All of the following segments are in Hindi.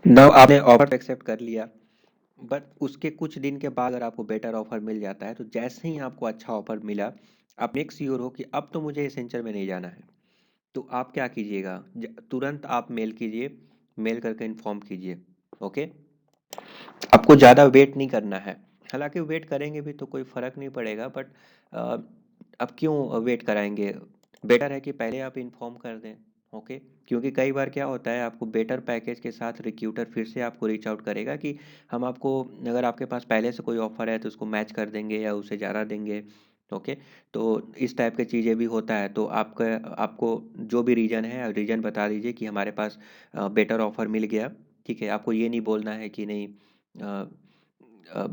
नाउ आपने ऑफर एक्सेप्ट कर लिया, बट उसके कुछ दिन के बाद अगर आपको बेटर ऑफर मिल जाता है तो जैसे ही आपको अच्छा ऑफर मिला, आप मेक श्योर हो कि अब तो मुझे एसेंचर में नहीं जाना है। तो आप क्या कीजिएगा, तुरंत आप मेल कीजिए, मेल करके इन्फॉर्म कीजिए। ओके, आपको ज़्यादा वेट नहीं करना है। हालांकि वेट करेंगे भी तो कोई फ़र्क नहीं पड़ेगा, बट अब क्यों वेट कराएंगे। बेटर है कि पहले आप इन्फॉर्म कर दें। ओके, क्योंकि कई बार क्या होता है, आपको बेटर पैकेज के साथ रिक्रूटर फिर से आपको रीच आउट करेगा कि हम आपको, अगर आपके पास पहले से कोई ऑफर है तो उसको मैच कर देंगे या उससे ज़्यादा देंगे। ओके, तो इस टाइप के चीज़ें भी होता है। तो आपका आपको जो भी रीज़न है, रीज़न बता दीजिए कि हमारे पास बेटर ऑफर मिल गया। ठीक है, आपको ये नहीं बोलना है कि नहीं अ, अ,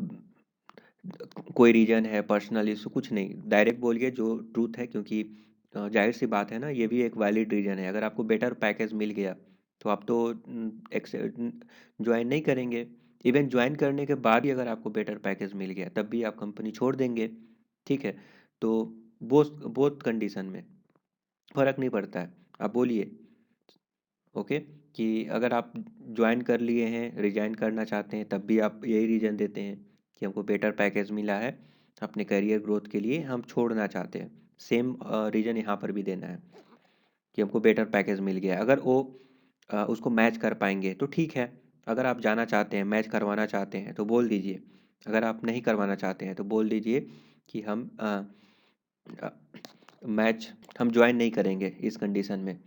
कोई रीजन है, पर्सनल इशू, कुछ नहीं, डायरेक्ट बोलिए जो ट्रूथ है। क्योंकि जाहिर सी बात है ना, ये भी एक वैलिड रीजन है। अगर आपको बेटर पैकेज मिल गया तो आप तो ज्वाइन नहीं करेंगे। इवन ज्वाइन करने के बाद भी अगर आपको बेटर पैकेज मिल गया तब भी आप कंपनी छोड़ देंगे। ठीक है, तो बोथ बोथ कंडीशन में फ़र्क नहीं पड़ता है। आप बोलिए। ओके, कि अगर आप ज्वाइन कर लिए हैं, रिजाइन करना चाहते हैं, तब भी आप यही रीज़न देते हैं कि हमको बेटर पैकेज मिला है, अपने करियर ग्रोथ के लिए हम छोड़ना चाहते हैं। सेम रीज़न यहाँ पर भी देना है कि हमको बेटर पैकेज मिल गया है। अगर वो उसको मैच कर पाएंगे तो ठीक है। अगर आप जाना चाहते हैं, मैच करवाना चाहते हैं तो बोल दीजिए। अगर आप नहीं करवाना चाहते हैं तो बोल दीजिए कि हम मैच हम ज्वाइन नहीं करेंगे इस कंडीशन में।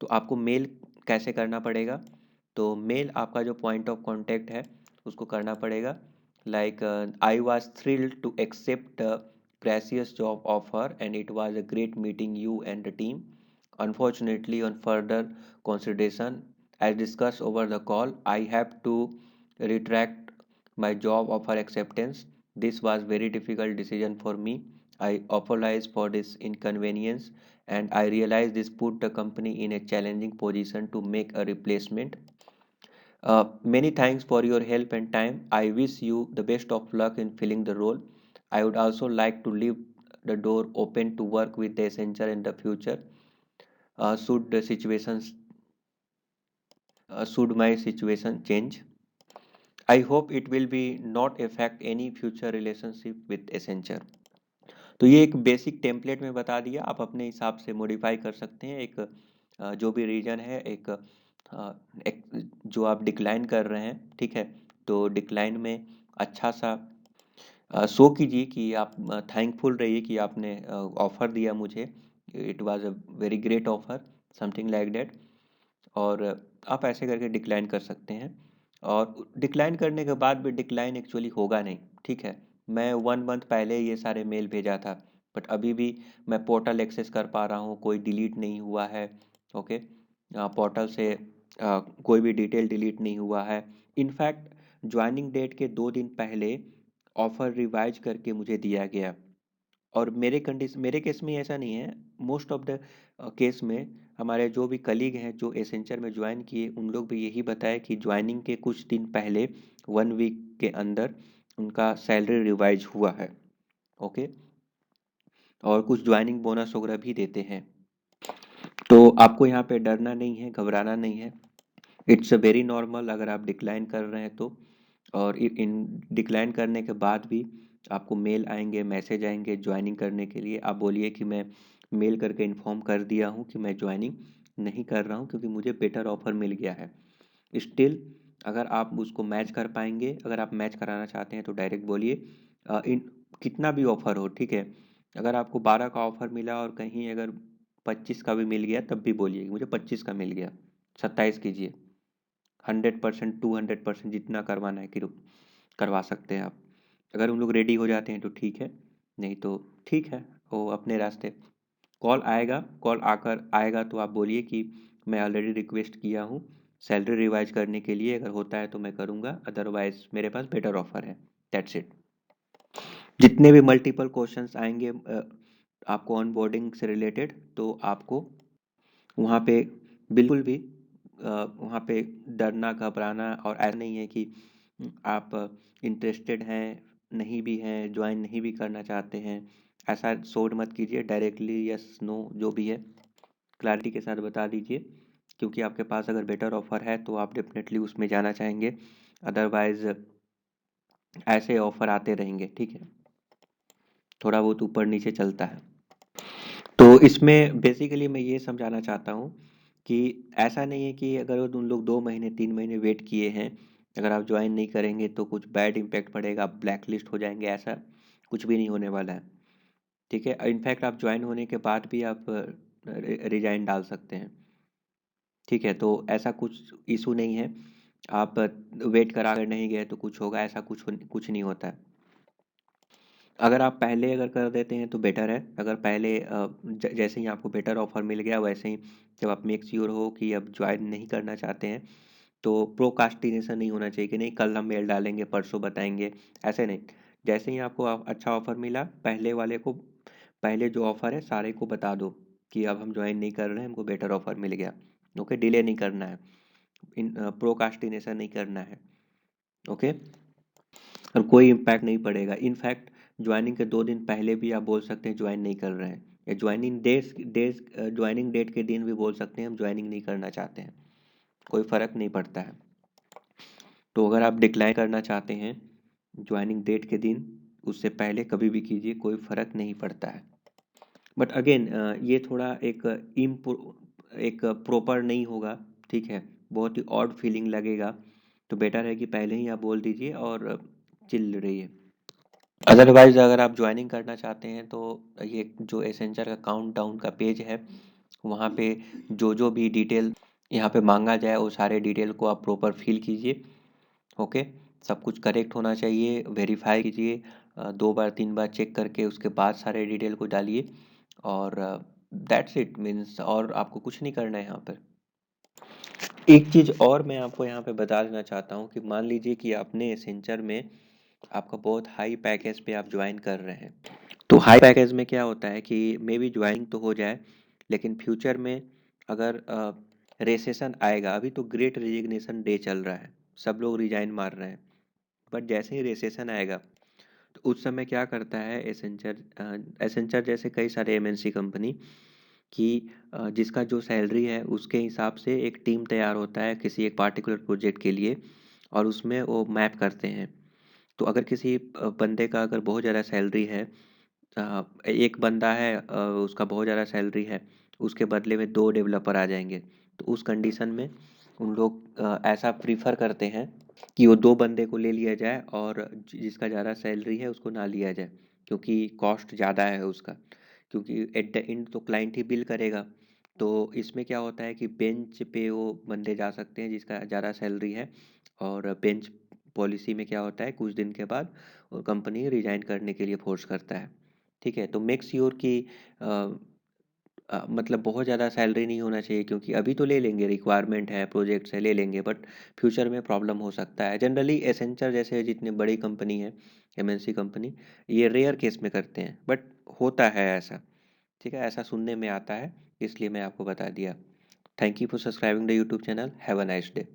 तो आपको मेल कैसे करना पड़ेगा, तो मेल आपका जो पॉइंट ऑफ कांटेक्ट है उसको करना पड़ेगा। Like, I was thrilled to accept gracious job offer and it was a great meeting you and the team. Unfortunately, on further consideration, as discussed over the call, I have to retract my job offer acceptance. This was very difficult decision for me. I apologize for this inconvenience and I realize this put the company in a challenging position to make a replacement. Many thanks for your help and time. I wish you the best of luck in filling the role. I would also like to leave the door open to work with the Accenture in the future. Should the situations should my situation change, I hope it will be not affect any future relationship with Accenture. तो ये एक बेसिक टेम्पलेट में बता दिया, आप अपने हिसाब से मॉडिफाई कर सकते हैं। एक जो भी रीजन है, एक जो आप डिक्लाइन कर रहे हैं, ठीक है, तो डिक्लाइन में अच्छा सा शो कीजिए कि आप थैंकफुल रहिए कि आपने ऑफ़र दिया मुझे, it was a very great offer, something like that. और आप ऐसे करके डिक्लाइन कर सकते हैं। और डिक्लाइन करने के बाद भी डिक्लाइन एक्चुअली होगा नहीं। ठीक है, मैं 1 मंथ पहले ये सारे मेल भेजा था, बट अभी भी मैं पोर्टल एक्सेस कर पा रहा हूँ, कोई डिलीट नहीं हुआ है। ओके, पोर्टल से कोई भी डिटेल डिलीट नहीं हुआ है। इनफैक्ट ज्वाइनिंग डेट के 2 दिन पहले ऑफ़र रिवाइज करके मुझे दिया गया। और मेरे केस में ऐसा नहीं है, मोस्ट ऑफ द केस में हमारे जो भी कलीग हैं जो एसेंचर में ज्वाइन किए, उन लोग भी यही बताया कि ज्वाइनिंग के कुछ दिन पहले, 1 वीक के अंदर उनका सैलरी रिवाइज हुआ है। ओके, और कुछ ज्वाइनिंग बोनस वगैरह भी देते हैं। तो आपको यहाँ पे डरना नहीं है, घबराना नहीं है। इट्स अ वेरी नॉर्मल अगर आप डिक्लाइन कर रहे हैं तो। और इन डिक्लाइन करने के बाद भी आपको मेल आएंगे, मैसेज आएंगे ज्वाइनिंग करने के लिए। आप बोलिए कि मैं मेल करके इन्फॉर्म कर दिया हूँ कि मैं ज्वाइनिंग नहीं कर रहा हूँ क्योंकि मुझे बेटर ऑफर मिल गया है। स्टिल अगर आप उसको मैच कर पाएंगे, अगर आप मैच कराना चाहते हैं तो डायरेक्ट बोलिए। इन कितना भी ऑफर हो, ठीक है, अगर आपको 12 का ऑफर मिला और कहीं अगर 25 का भी मिल गया तब भी बोलिए कि मुझे 25 का मिल गया, 27 कीजिए। 100%, 200% जितना करवाना है कि करवा सकते हैं आप। अगर उन लोग रेडी हो जाते हैं तो ठीक है, नहीं तो ठीक है, वो अपने रास्ते। कॉल आएगा, कॉल आकर आएगा तो आप बोलिए कि मैं ऑलरेडी रिक्वेस्ट किया हूँ सैलरी रिवाइज करने के लिए, अगर होता है तो मैं करूँगा, अदरवाइज मेरे पास बेटर ऑफर है। That's it. जितने भी मल्टीपल क्वेश्चंस आएंगे आपको ऑनबोर्डिंग से रिलेटेड, तो आपको वहाँ पे बिल्कुल भी वहाँ पे डरना घबराना और ऐसा नहीं है कि आप इंटरेस्टेड हैं, नहीं भी हैं, ज्वाइन नहीं भी करना चाहते हैं। ऐसा सोच मत कीजिए, डायरेक्टली यस नो जो भी है क्लैरिटी के साथ बता दीजिए। क्योंकि आपके पास अगर बेटर ऑफ़र है तो आप डेफिनेटली उसमें जाना चाहेंगे, अदरवाइज़ ऐसे ऑफ़र आते रहेंगे, ठीक है? थोड़ा बहुत ऊपर नीचे चलता है। तो इसमें बेसिकली मैं ये समझाना चाहता हूँ कि ऐसा नहीं है कि अगर वो तुम लोग 2 महीने 3 महीने वेट किए हैं, अगर आप ज्वाइन नहीं करेंगे तो कुछ बैड इम्पैक्ट पड़ेगा, आप ब्लैक लिस्ट हो जाएंगे, ऐसा कुछ भी नहीं होने वाला है, ठीक है? इनफैक्ट आप ज्वाइन होने के बाद भी आप रिजाइन डाल सकते हैं, ठीक है? तो ऐसा कुछ इशू नहीं है, आप वेट करा कर नहीं गए तो कुछ होगा, ऐसा कुछ नहीं होता है। अगर आप पहले अगर कर देते हैं तो बेटर है, अगर पहले जैसे ही आपको बेटर ऑफर मिल गया वैसे ही जब आप मेक श्योर हो कि अब ज्वाइन नहीं करना चाहते हैं तो प्रोकास्टिनेशन नहीं होना चाहिए कि नहीं कल हम मेल डालेंगे परसों बताएंगे, ऐसे नहीं। जैसे ही आपको अच्छा ऑफर मिला पहले वाले को, पहले जो ऑफर है सारे को बता दो कि अब हम ज्वाइन नहीं कर रहे हैं, हमको बेटर ऑफर मिल गया। ओके, डिले नहीं करना है, इन प्रोकास्टिनेशन नहीं करना है। ओके, और कोई इम्पैक्ट नहीं पड़ेगा। इनफैक्ट ज्वाइनिंग के 2 दिन पहले भी आप बोल सकते हैं ज्वाइन नहीं कर रहे हैं, या ज्वाइनिंग डेट के दिन भी बोल सकते हैं हम ज्वाइनिंग नहीं करना चाहते हैं, कोई फ़र्क नहीं पड़ता है। तो अगर आप डिक्लाइन करना चाहते हैं ज्वाइनिंग डेट के दिन, उससे पहले कभी भी कीजिए, कोई फ़र्क नहीं पड़ता है। बट अगेन ये थोड़ा एक प्रॉपर नहीं होगा, ठीक है? बहुत ही ऑड फीलिंग लगेगा, तो बेटर है कि पहले ही आप बोल दीजिए और चिल रहिए। अदरवाइज अगर आप ज्वाइनिंग करना चाहते हैं तो ये जो एसेंचर का काउंटडाउन का पेज है, वहाँ पे जो जो भी डिटेल यहाँ पे मांगा जाए वो सारे डिटेल को आप प्रॉपर फिल कीजिए। ओके, सब कुछ करेक्ट होना चाहिए, वेरीफाई कीजिए, 2 बार 3 बार चेक करके उसके बाद सारे डिटेल को डालिए, और दैट्स इट मीन्स, और आपको कुछ नहीं करना है यहाँ पर। एक चीज़ और मैं आपको यहाँ पे बता देना चाहता हूँ कि मान लीजिए कि आपने एसेंचर में आपका बहुत हाई पैकेज पे आप ज्वाइन कर रहे हैं, तो हाई पैकेज में क्या होता है कि मे बी ज्वाइनिंग तो हो जाए, लेकिन फ्यूचर में अगर रेसेशन आएगा, अभी तो ग्रेट रेजिग्नेशन डे चल रहा है, सब लोग रिजाइन मार रहे हैं, बट जैसे ही रेसेशन आएगा तो उस समय क्या करता है एसेंचर जैसे कई सारे एमएनसी कंपनी कि जिसका जो सैलरी है उसके हिसाब से एक टीम तैयार होता है किसी एक पार्टिकुलर प्रोजेक्ट के लिए, और उसमें वो मैप करते हैं। तो अगर किसी बंदे का अगर बहुत ज़्यादा सैलरी है, एक बंदा है उसका बहुत ज़्यादा सैलरी है, उसके बदले में 2 डेवलपर आ जाएंगे, तो उस कंडीशन में उन लोग ऐसा प्रीफर करते हैं कि वो 2 बंदे को ले लिया जाए और जिसका ज़्यादा सैलरी है उसको ना लिया जाए, क्योंकि कॉस्ट ज़्यादा है उसका, क्योंकि एट द एंड तो क्लाइंट ही बिल करेगा। तो इसमें क्या होता है कि बेंच पे वो बंदे जा सकते हैं जिसका ज़्यादा सैलरी है, और बेंच पॉलिसी में क्या होता है कुछ दिन के बाद कंपनी रिजाइन करने के लिए फोर्स करता है, ठीक है? तो मेक श्योर कि मतलब बहुत ज़्यादा सैलरी नहीं होना चाहिए, क्योंकि अभी तो ले लेंगे, रिक्वायरमेंट है, प्रोजेक्ट्स है, ले लेंगे, बट फ्यूचर में प्रॉब्लम हो सकता है। जनरली एसेंचर जैसे जितने बड़ी कंपनी है, एमएनसी कंपनी, ये रेयर केस में करते हैं, बट होता है ऐसा, ठीक है? ऐसा सुनने में आता है, इसलिए मैं आपको बता दिया। Thank you for subscribing the YouTube channel. Have a nice day.